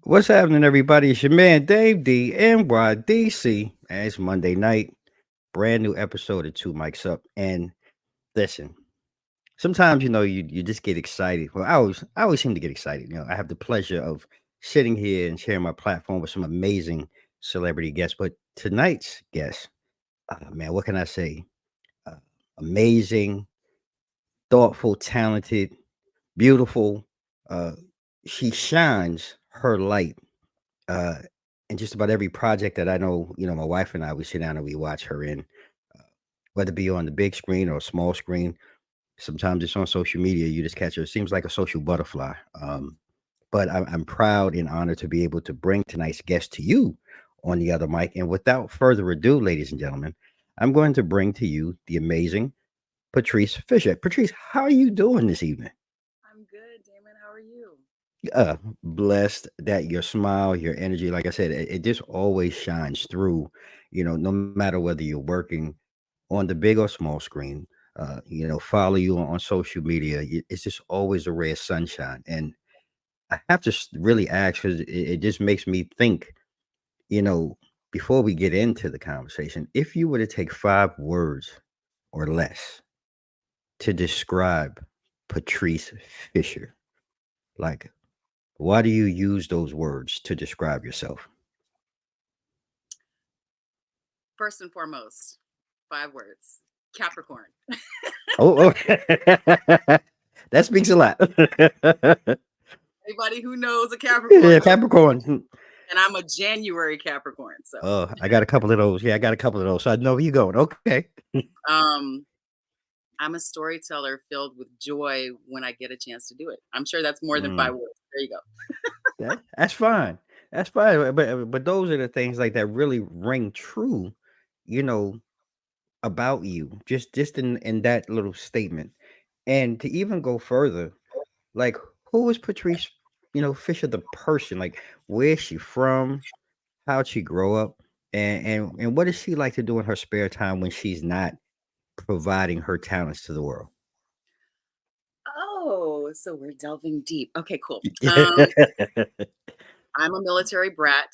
What's happening, everybody? It's your man Dave D NYDC. And it's Monday night, brand new episode of Two Mics Up. And listen, sometimes you just get excited. Well, I always seem to get excited. I have the pleasure of sitting here and sharing my platform with some amazing celebrity guests. But tonight's guest, man, what can I say? Uh, Amazing, thoughtful, talented, beautiful. Uh, she shines her light uh, in just about every project that I know. My wife and I, we sit down and we watch her in, uh, whether it be on the big screen or small screen. Sometimes it's on social media. You just catch her. It seems like a social butterfly. But I'm proud and honored to be able to bring tonight's guest to you on the other mic. And without further ado, ladies and gentlemen, I'm going to bring to you the amazing Patrice Fisher. Patrice, how are you doing this evening? I'm good, Damon. How are you? Blessed that your smile, your energy, like I said, it just always shines through, no matter whether you're working on the big or small screen. Follow you on social media. It's just always a ray of sunshine. And I have to really ask because it just makes me think, you know, before we get into the conversation, if you were to take 5 words or less to describe Patrice Fisher, like, why do you use those words to describe yourself? First and foremost, 5 words. Capricorn. Oh, that speaks a lot. Anybody who knows a Yeah, Capricorn knows, Capricorn. and I'm a January Capricorn. So, Oh, I got a couple of those. Yeah, I got a couple of those. So I know where you're going. Okay. um, I'm a storyteller filled with joy when I get a chance to do it. I'm sure that's more than Mm, 5 words. There you go. that's fine. That's fine. But those are the things like that really ring true, you know, about you. Just in that little statement. And to even go further, like who is Patrice, Fisher the person? Like where's she from? How'd she grow up? And what does she like to do in her spare time when she's not providing her talents to the world? Oh, so we're delving deep. Okay, cool. I'm a military brat.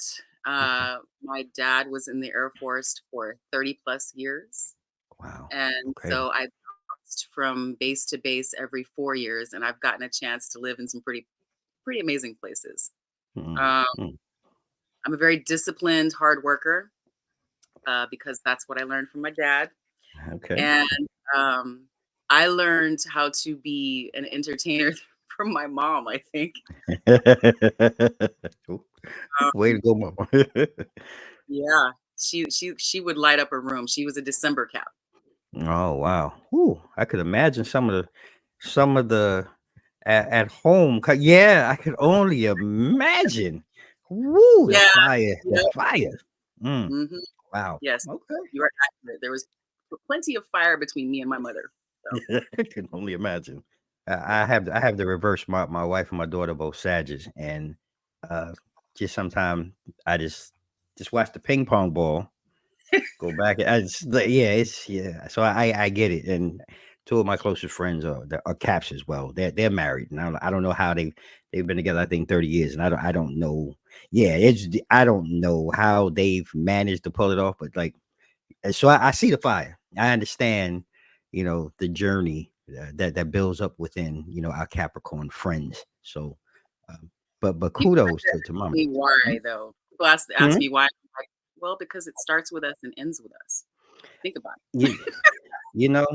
My dad was in the Air Force for 30 plus years. Wow. And Okay. so I bounced from base to base every 4 years, and I've gotten a chance to live in some pretty amazing places. Mm, Um, mm, I'm a very disciplined, hard worker because that's what I learned from my dad. okay. And um, I learned how to be an entertainer from my mom, I think. Ooh, way Um, to go, mama. yeah, she would light up a room. She was a December cap. Oh wow. Whew, I could imagine some of the at home. Yeah, I could only imagine. Woo, the Yeah, fire, the yeah. fire. Mm, hmm wow. Yes, Okay. you are accurate. There was plenty of fire between me and my mother. So. I can only imagine. I have the reverse. My wife and my daughter both Sagittarius, and uh, just sometimes I just watch the ping pong ball go back. Yeah, yeah. So I get it. And two of my closest friends are Caps as well. They're married, and I don't know how they've been together. I think 30 years, and I don't know. Yeah, I don't know how they've managed to pull it off, but like and so I see the fire. I understand, the journey that builds up within, our Capricorn friends. So, um, but People kudos wonder to mama. me Hmm? why though. People ask Hmm? me why. I'm like, well, because it starts with us and ends with us. Think about it. You, you know,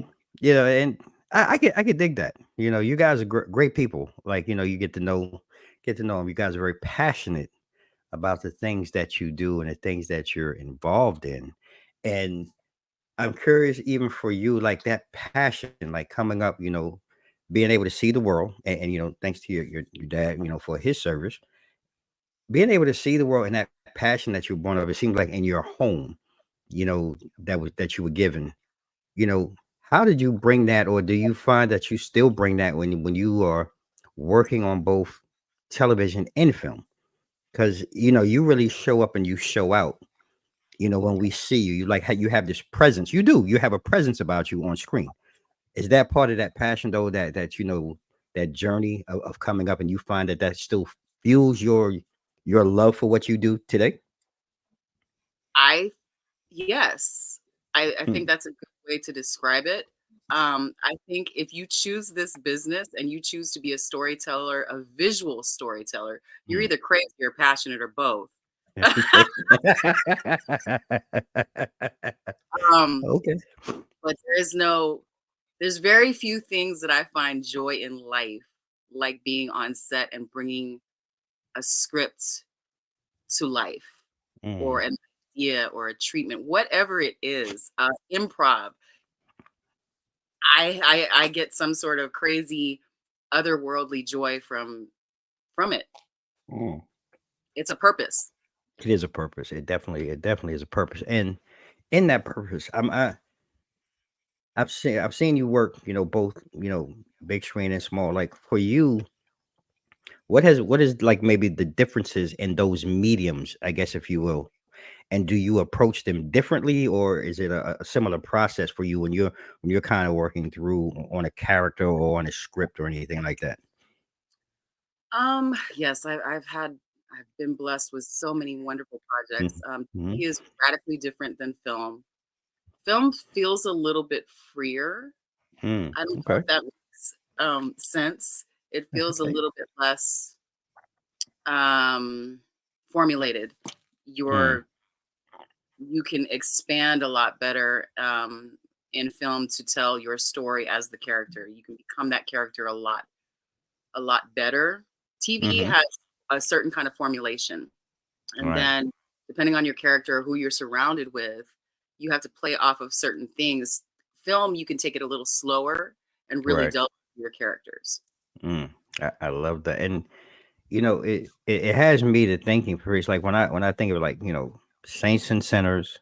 and I could dig that. You guys are great people. Like, you get to know them. You guys are very passionate about the things that you do and the things that you're involved in. And I'm curious, even for you, like that passion, like coming up, being able to see the world, and thanks to your dad, for his service, being able to see the world and that passion that you're born of, it seems like in your home, that you were given. you know, how did you bring that, or do you find that you still bring that when you are working on both television and film? Because you really show up and you show out. When we see you, you like how you have this presence. You have a presence about you on screen. Is that part of that passion though, that journey of coming up, and you find that still fuels your love for what you do today? I Yes, I Hmm. think that's a good way to describe it. I think if you choose this business and you choose to be a storyteller, a visual storyteller, you're Hmm. either crazy or passionate or both. Okay. um, Okay. but there's very few things that I find joy in life, like being on set and bringing a script to life, or Mm. an idea or a treatment, whatever it is, improv. I get some sort of crazy otherworldly joy from it. Mm. It's a purpose. It is a purpose. It definitely is a purpose. And in that purpose, I've seen you work, both, big screen and small. Like for you, what is like maybe the differences in those mediums, I guess, if you will. And do you approach them differently, or is it a similar process for you when you're kind of working through on a character or on a script or anything like that? Yes, I've been blessed with so many wonderful projects. Mm-hmm. TV is radically different than film. Film feels a little bit freer. Mm. I don't know Okay. if that makes sense. It feels a Okay. little bit less um formulated. Mm. You're you can expand a lot better in film to tell your story as the character. You can become that character a lot better. TV Mm-hmm. has a certain kind of formulation, and Right. then depending on your character, who you're surrounded with, you have to play off of certain things. Film, you can take it a little slower and really Right. delve into your characters. Mm. I love that. And it has me to thinking, Patrice, like when I think of, like, Saints and Sinners,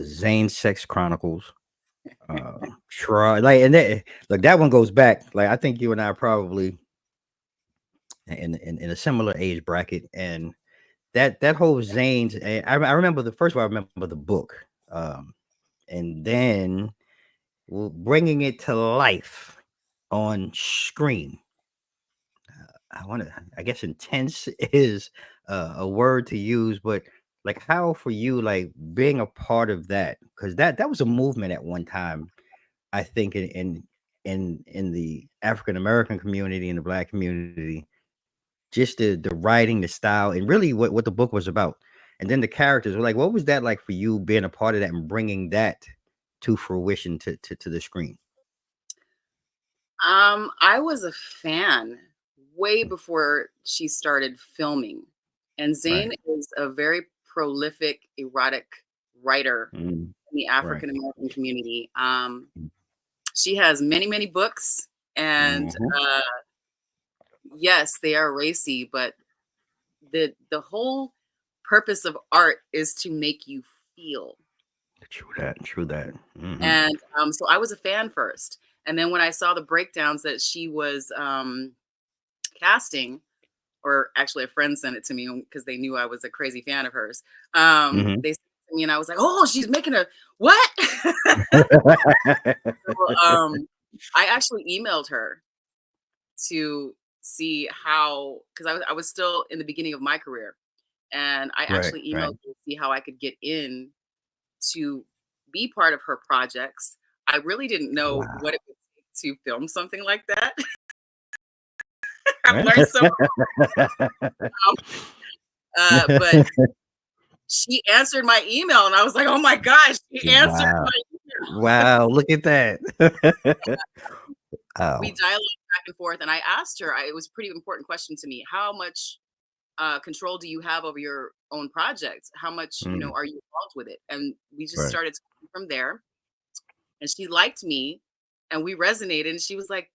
Zane Sex Chronicles, try like, and that one goes back. Like, I think you and I are probably in a similar age bracket, and that whole Zane's. I remember the first one. I remember the book, and then bringing it to life on screen. I guess intense is a word to use, but like, how for you, like, being a part of that, because that was a movement at one time. I think in the African American community and the Black community, just the writing, the style, and really what the book was about, and then the characters were like, what was that like for you, being a part of that and bringing that to fruition to the screen? I was a fan way Mm. before she started filming. And Right. Zane is a very prolific erotic writer Mm. in the Right. African American community. She has many, many books, and Mm-hmm. uh, yes, they are racy, but the whole purpose of art is to make you feel. True that. True that. Mm-hmm. And so I was a fan first, and then when I saw the breakdowns that she was casting, or actually a friend sent it to me because they knew I was a crazy fan of hers. Mm-hmm. They sent it to me and I was like, "Oh, she's making a what?" So, I actually emailed her to see how, because I was still in the beginning of my career, and I Right. actually Right. emailed her to see how I could get in to be part of her projects. I really didn't know Wow. what it would take to film something like that. I've learned so much, but she answered my email, and I was like, "Oh my gosh, she answered Wow. my email." Wow. Look at that. We Oh. dialogued back and forth, and I asked her, it was a pretty important question to me, how much control do you have over your own projects? How much, Mm. are you involved with it? And we just Right. started talking from there. And she liked me, and we resonated. And she was like,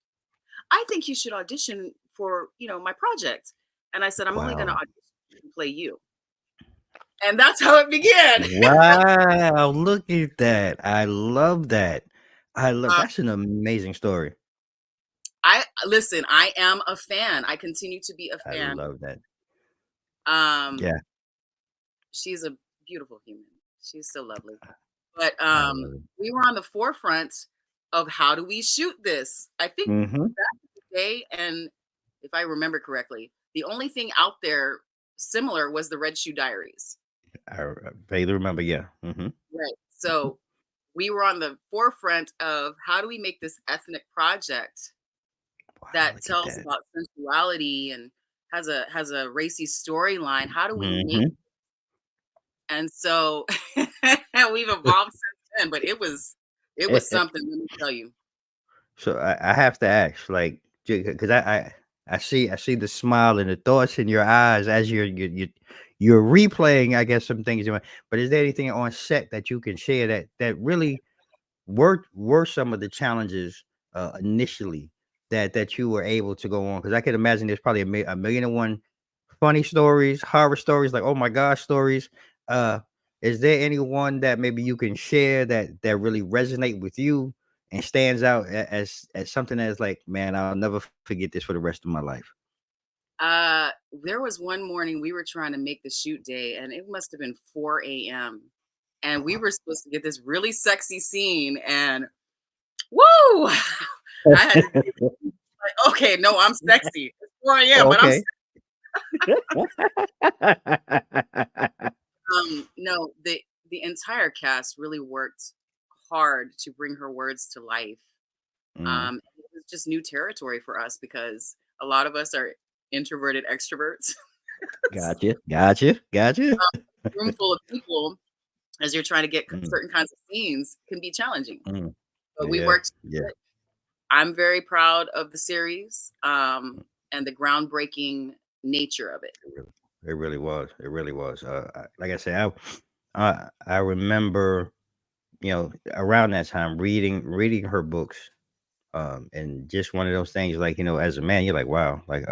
"I think you should audition for, my project." And I said, "I'm only going to Wow. audition and play you." And that's how it began. Wow, look at that. I love that. Uh, That's an amazing story. I listen, I am a fan. I continue to be a I fan. love that. Um, Yeah, she's a beautiful human. She's so lovely. But I love it. we were on the forefront of how do we shoot this? I think Mhm. back in the day, and if I remember correctly, the only thing out there similar was the Red Shoe Diaries. I vaguely remember, yeah. Mhm. Right. So we were on the forefront of how do we make this ethnic project Wow, that look at tells that. about sensuality and has a racy storyline. How do we make Mhm. and so we've evolved since then, but it was something, let me tell you. So I have to ask, like, because I see the smile and the thoughts in your eyes as you're replaying, I guess, some things. But is there anything on set that you can share that really were some of the challenges initially that you were able to go on? Because I can imagine there's probably a million and one funny stories, horror stories, like oh my gosh stories. Uh, is there anyone that maybe you can share that really resonate with you and stands out as something that's like, man, I'll never forget this for the rest of my life. There was one morning we were trying to make the shoot day, and it must have been 4 a.m. And we were supposed to get this really sexy scene, and woo! I had to be like, okay, no, I'm sexy. It's 4 a.m., but I'm Okay. no, the entire cast really worked hard to bring her words to life. Mm, It was just new territory for us because a lot of us are introverted extroverts. gotcha, gotcha, gotcha. Room full of people as you're trying to get Mm, certain kinds of scenes can be challenging, mm. but we Yeah, worked yeah. through it. I'm very proud of the series, and the groundbreaking nature of it. It really, it really was. It really was. Like I said, I remember, around that time reading her books, and just one of those things, like as a man, you're like, wow, like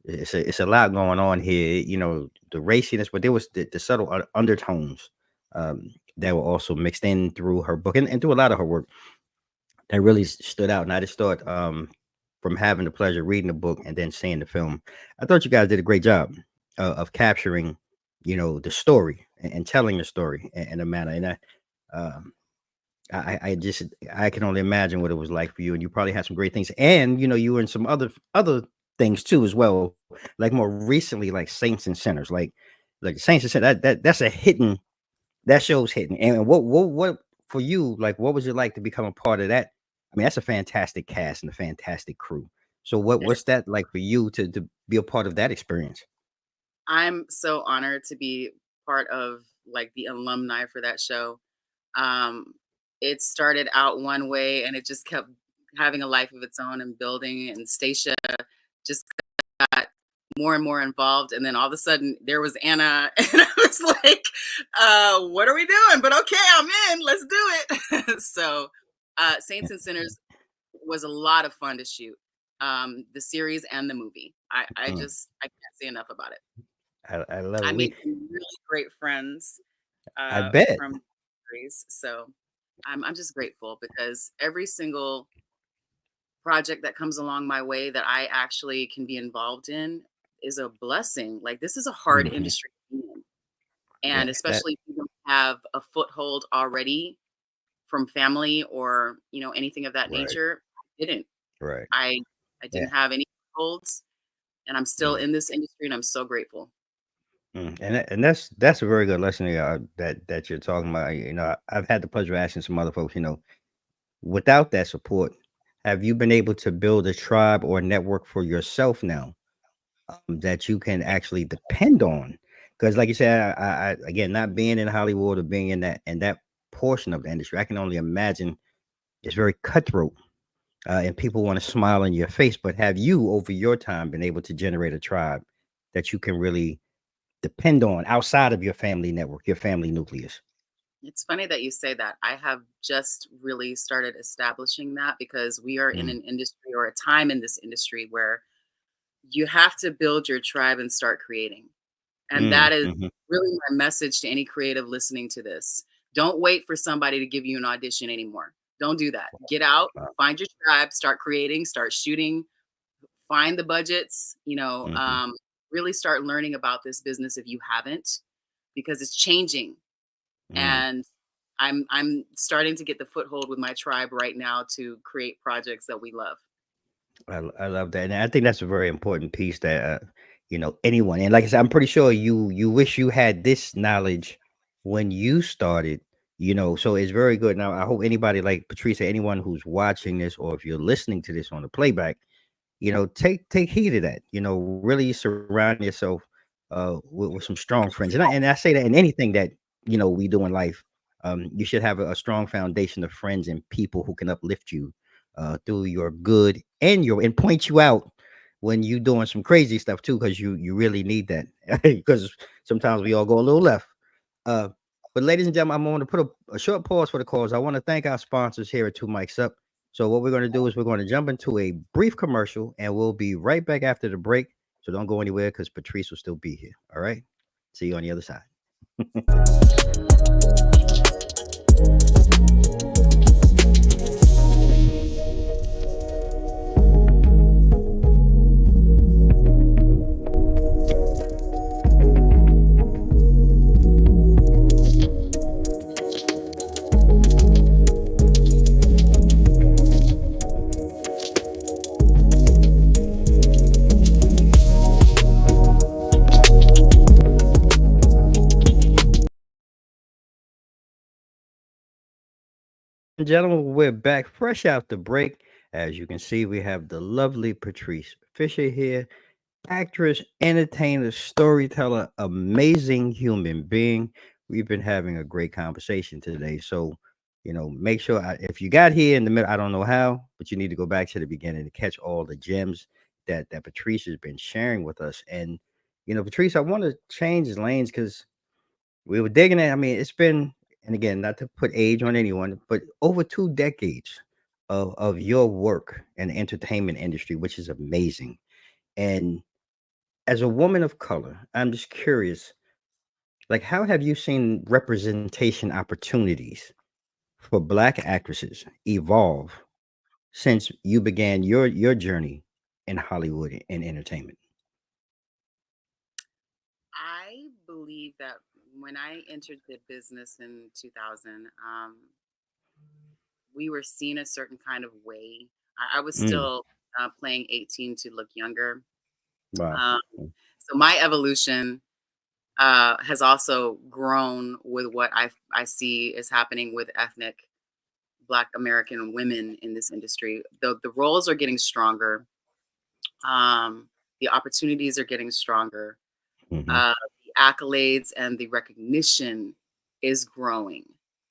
it's a lot going on here. The raciness, but there was the subtle undertones, that were also mixed in through her book and through a lot of her work that really stood out. And I just thought, from having the pleasure reading the book and then seeing the film, I thought you guys did a great job of capturing, the story and telling the story in a manner. And um, I just I can only imagine what it was like for you. And you probably had some great things, and you were in some other things too as well, like more recently, like Saints and Sinners, like Saints and Sinners. That's a hidden that show's hitting. And what for you, like, what was it like to become a part of that? I mean, that's a fantastic cast and a fantastic crew. So what's that like for you to be a part of that experience? I'm so honored to be part of like the alumni for that show. Um, it started out one way and it just kept having a life of its own and building. And Stacia just got more and more involved. And then all of a sudden there was Anna, and I was like, what are we doing? But okay, I'm in. Let's do it. So, Saints and Sinners was a lot of fun to shoot. The series and the movie. Mm, I can't say enough about it. I love I it. made some really great friends I bet. from series. So I'm just grateful because every single project that comes along my way that I actually can be involved in is a blessing. Like this is a hard Mhm. industry to be in. And Yeah, that especially if you don't have a foothold already from family or, anything of that right, nature. I didn't. right. I Yeah. didn't have any footholds and I'm still Mm, in this industry and I'm so grateful. and that's a very good lesson that you're talking about. I've had the pleasure of asking some other folks, without that support, have you been able to build a tribe or network for yourself now, that you can actually depend on? Because, like you said, again, not being in Hollywood or being in that portion of the industry, I can only imagine it's very cutthroat, and people want to smile in your face. But have you, over your time, been able to generate a tribe that you can really depend on outside of your family network, your family nucleus? It's funny that you say that. I have just really started establishing that because we are in Mm, an industry or a time in this industry where you have to build your tribe and start creating. And that is Mhm. really my message to any creative listening to this. Don't wait for somebody to give you an audition anymore. Don't do that. Get out, Wow. find your tribe, start creating, start shooting, find the budgets, Mhm. really start learning about this business if you haven't, because it's changing. Mm. And I'm starting to get the foothold with my tribe right now to create projects that we love. I love that, and I think that's a very important piece that anyone, and like I said, I'm pretty sure you wish you had this knowledge when you started. So it's very good. Now I hope anybody like Patrice, or anyone who's watching this, or if you're listening to this on the playback, take heed of that. Really surround yourself with some strong friends, and I say that in anything that we do in life. You should have a strong foundation of friends and people who can uplift you through your good and point you out when you doing some crazy stuff too, because you really need that because sometimes we all go a little left. uh but ladies and gentlemen, I'm going to put a short pause for the calls. I want to thank our sponsors here at Two Mics Up. So what we're going to do is we're going to jump into a brief commercial, and we'll be right back after the break. So don't go anywhere because Patrice will still be here. All right. See you on the other side. And gentlemen, we're back fresh out the break. As you can see, we have the lovely Patrice Fisher here, actress, entertainer, storyteller, amazing human being. We've been having a great conversation today. So, make sure if you got here in the middle, I don't know how, but you need to go back to the beginning to catch all the gems that Patrice has been sharing with us. And, Patrice, I want to change lanes because we were digging it. I mean, it's been, and again, not to put age on anyone, but over 2 decades of your work in the entertainment industry, which is amazing. And as a woman of color, I'm just curious, like, how have you seen representation opportunities for Black actresses evolve since you began your journey in Hollywood and entertainment? I believe that when I entered the business in 2000, we were seen a certain kind of way. I was Mm, still playing 18 to look younger. wow. Um, so my evolution has also grown with what I see is happening with ethnic Black American women in this industry. The roles are getting stronger. Um, the opportunities are getting stronger. Mm-hmm, The accolades and the recognition is growing.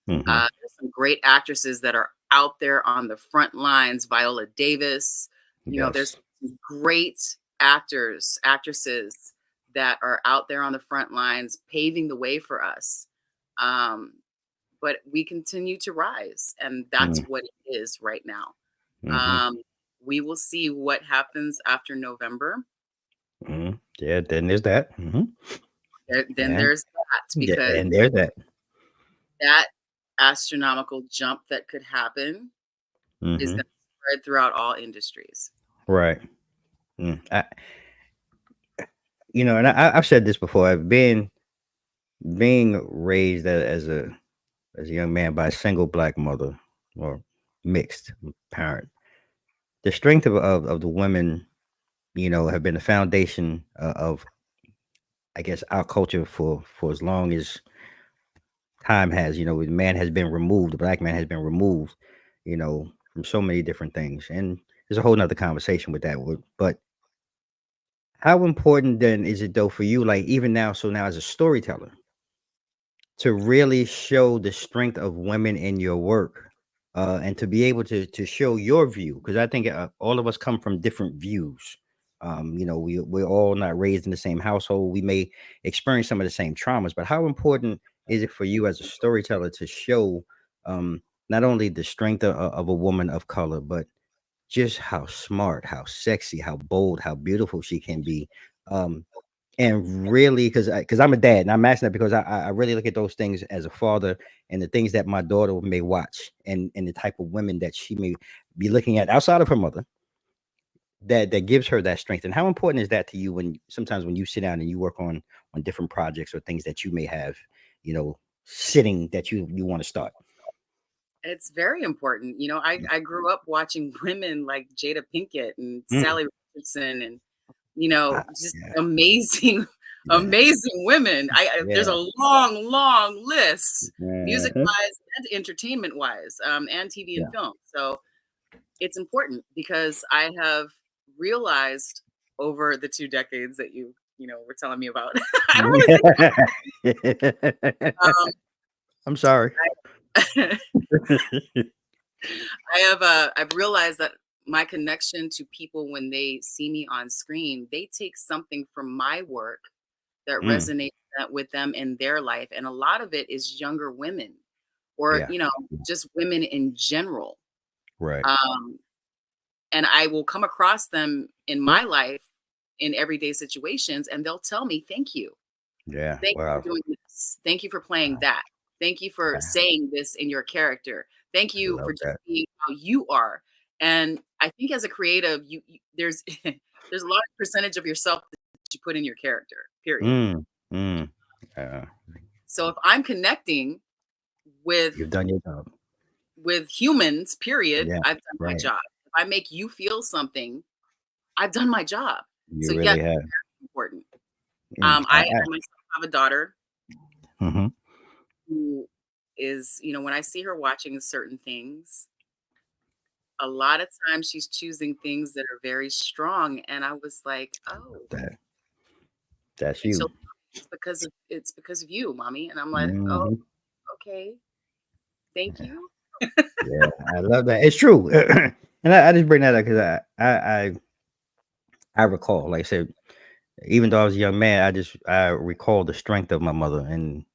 mm-hmm. There's some great actresses that are out there on the front lines. Viola Davis, there's Yes. some great actors, actresses that are out there on the front lines, paving the way for us. Um, but we continue to rise, and that's Mm-hmm, what it is right now. mm-hmm, Um, we will see what happens after November. mm-hmm. Yeah, then there's that. Mm-hmm. Then Yeah. there's that, Yeah, because and there's that. that astronomical jump that could happen is Mm-hmm. going to spread throughout all industries. Right. And I've said this before. I've been being raised as a young man by a single Black mother or mixed parent. The strength of the women, have been the foundation of, I guess, our culture for as long as time has. The man has been removed, the Black man has been removed, from so many different things. And there's a whole nother conversation with that. But how important then is it though for you, like even now, so now as a storyteller, to really show the strength of women in your work, and to be able to show your view, because I think all of us come from different views. We're all not raised in the same household. We may experience some of the same traumas, but how important is it for you as a storyteller to show, not only the strength of a woman of color, but just how smart, how sexy, how bold, how beautiful she can be? um, And really, because I'm a dad, and I'm asking that because I really look at those things as a father, and the things that my daughter may watch, and the type of women that she may be looking at outside of her mother, that gives her that strength. And how important is that to you when sometimes when you sit down and you work on different projects or things that you may have, you know, sitting that you want to start? It's very important. Yeah. I grew up watching women like Jada Pinkett and Mm. Sally Richardson and, just Yeah. amazing, Yeah. amazing women. There's Yeah. a long, long list, Uh-huh. music-wise and entertainment-wise, and TV and Yeah. film. So it's important because I have realized over the 2 decades that were telling me about. I don't really I'm sorry. think I've realized that my connection to people when they see me on screen, they take something from my work that Mm. resonates with them in their life, and a lot of it is younger women or, Yeah. just women in general. Right. Um, and I will come across them in my life in everyday situations, and they'll tell me, "Thank you. Yeah. Thank you for Wow. doing this. Thank you for playing that. Thank you for I saying this in your character. Thank you for love just that. being how you are." And I think as a creative, there's there's a large percentage of yourself that you put in your character, period. Mm. Mm. Uh, So if I'm connecting with you've done your job. humans, period, Yeah. I've done my Right. job. If I make you feel something, I've done my job. You So yes, really have. it's important. Mm. I myself have a daughter Mhm. who is, when I see her watching certain things, a lot of times she's choosing things that are very strong, and I was like, "Oh," That that's and she'll you. tell me, "It's because of you, mommy," and I'm like, "Oh, Mhm. okay, thank you." Yeah, I love that. It's true. And I just bring that up because I recall, like I said, even though I was a young man, I recall the strength of my mother and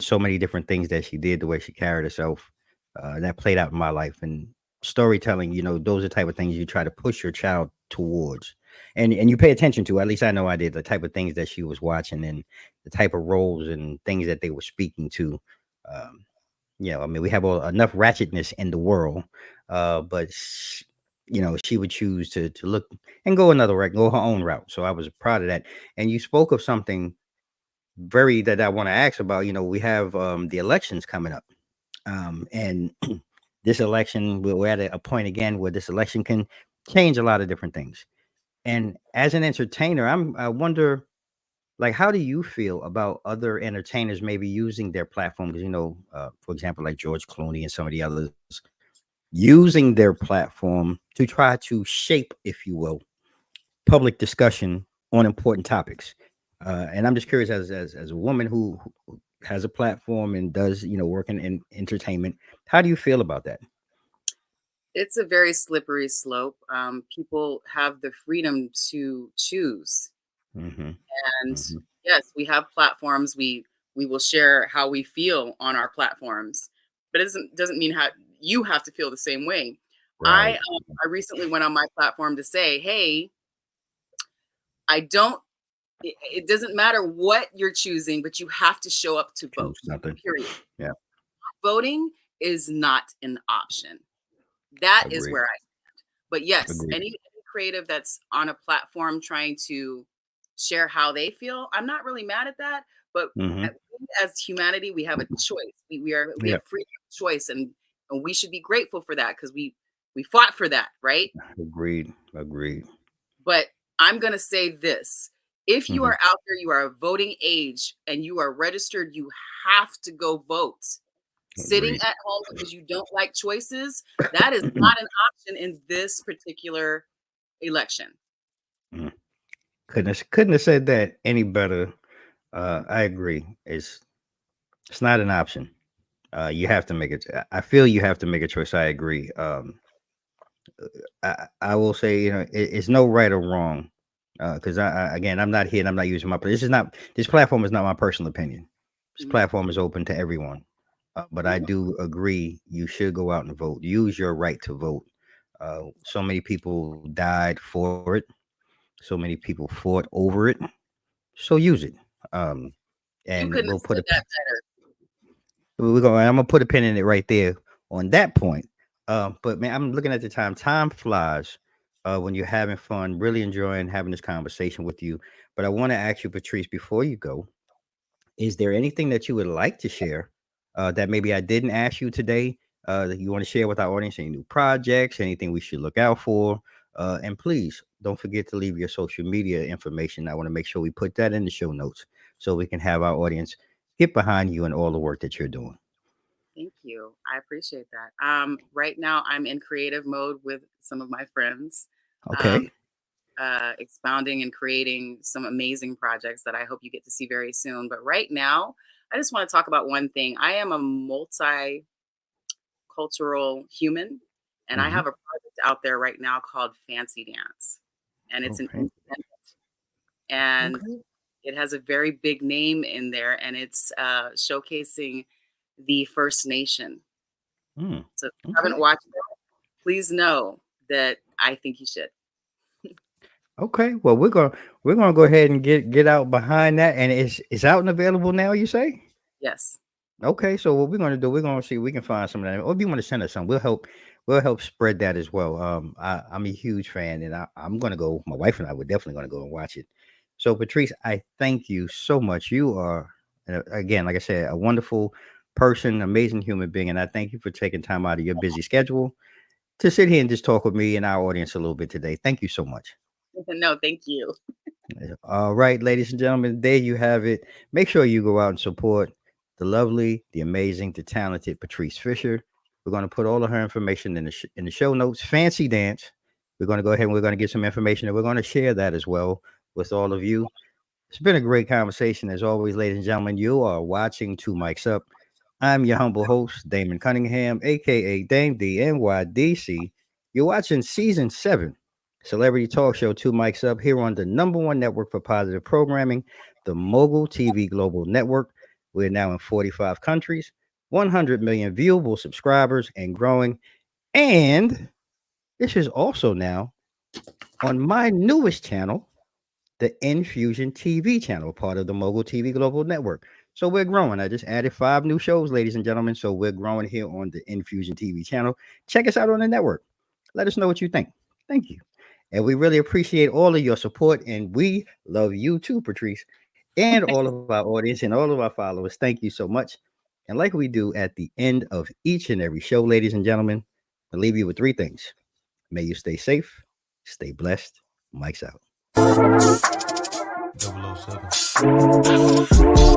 so many different things that she did, the way she carried herself, that played out in my life. And storytelling, those are the type of things you try to push your child towards, and you pay attention to. At least I know I did, the type of things that she was watching and the type of roles and things that they were speaking to. Um, I mean, we have enough ratchetness in the world, but she would choose to look and go another route, go her own route. So I was proud of that. And you spoke of something very that I want to ask about. We have the elections coming up, and this election, we're at a point again where this election can change a lot of different things. And as an entertainer, I wonder, like, how do you feel about other entertainers maybe using their platform? Because for example, like George Clooney and some of the others using their platform to try to shape, if you will, public discussion on important topics. And I'm just curious, as a woman who has a platform and does work in entertainment, how do you feel about that? It's a very slippery slope. People have the freedom to choose, Hmm. and Hmm. yes, we have platforms. We will share how we feel on our platforms, but it doesn't mean how you have to feel the same way. Right. I recently went on my platform to say, "Hey, I don't. It doesn't matter what you're choosing, but you have to show up to vote. Choose something. Period. Yeah. Voting is not an option. That is Agreed. where I." But yes, Agreed. any creative that's on a platform trying to share how they feel, I'm not really mad at that. But Hmm. we as humanity, we have a choice. We Yeah. have freedom of choice, and we should be grateful for that because we fought for that, right? Agreed. Agreed. But I'm gonna say this: if you Hmm. are out there, you are of voting age, and you are registered, you have to go vote. Sitting Agreed. at home because you don't like choices, that is not an option in this particular election. Mm. Couldn't have said that any better. I agree. It's not an option. You have to make it. I feel you have to make a choice. I agree. I will say, it's no right or wrong. Because again, I'm not here and I'm not using this platform is not my personal opinion. This Mhm. platform is open to everyone. But I Yeah. do agree you should go out and vote. Use your right to vote. So many people died for it. So many people fought over it. So use it. Um, You and couldn't we'll have put said a that better. I'm gonna put a pin in it right there on that point. But man, I'm looking at the time. Time flies when you're having fun, really enjoying having this conversation with you. But I want to ask you, Patrice, before you go, is there anything that you would like to share that maybe I didn't ask you today that you want to share with our audience? Any new projects, anything we should look out for? And please don't forget to leave your social media information. I want to make sure we put that in the show notes so we can have our audience get behind you and all the work that you're doing. Thank you. I appreciate that. Right now, I'm in creative mode with some of my friends, um, Okay. expounding and creating some amazing projects that I hope you get to see very soon. But right now, I just want to talk about one thing. I am a multicultural human, and I Mm-hmm. have a project out there right now called Fancy Dance, and it's Oh, an fancy. independent, and Okay. it has a very big name in there, and it's showcasing the First Nation. Mm. So if you haven't Okay. watched it, please know that I think you should. Okay. Well, we're gonna go ahead and get out behind that, and it's out and available now. You say? Yes. Okay, so what we're gonna do, we're gonna see if we can find some of that. Or if you want to send us some, we'll help spread that as well. I'm a huge fan, and I'm gonna go. My wife and I were definitely gonna go and watch it. So, Patrice, I thank you so much. You are, again, like I said, a wonderful person, amazing human being, and I thank you for taking time out of your busy schedule to sit here and just talk with me and our audience a little bit today. Thank you so much. No, thank you. Yeah. All right, ladies and gentlemen, there you have it. Make sure you go out and support the lovely, the amazing, the talented Patrice Fisher. We're going to put all of her information in the show notes. Fancy Dance. We're going to go ahead and we're going to get some information and we're going to share that as well with all of you. It's been a great conversation as always, ladies and gentlemen. You are watching Two Mics Up. I'm your humble host, Damon Cunnigham, aka Dame D NYDC. You're watching season 7, celebrity talk show Two Mics Up here on the number one network for positive programming, the Mogul TV Global Network. We're now in 45 countries, 100 million viewable subscribers and growing. And this is also now on my newest channel, the Infusion TV channel, part of the Mogul TV Global Network. So we're growing. I just added 5 new shows, ladies and gentlemen. So we're growing here on the Infusion TV channel. Check us out on the network. Let us know what you think. Thank you. And we really appreciate all of your support. And we love you too, Patrice, and all of our audience and all of our followers. Thank you so much. And like we do at the end of each and every show, ladies and gentlemen, I leave you with 3 things. May you stay safe, stay blessed. Mike's out. 007.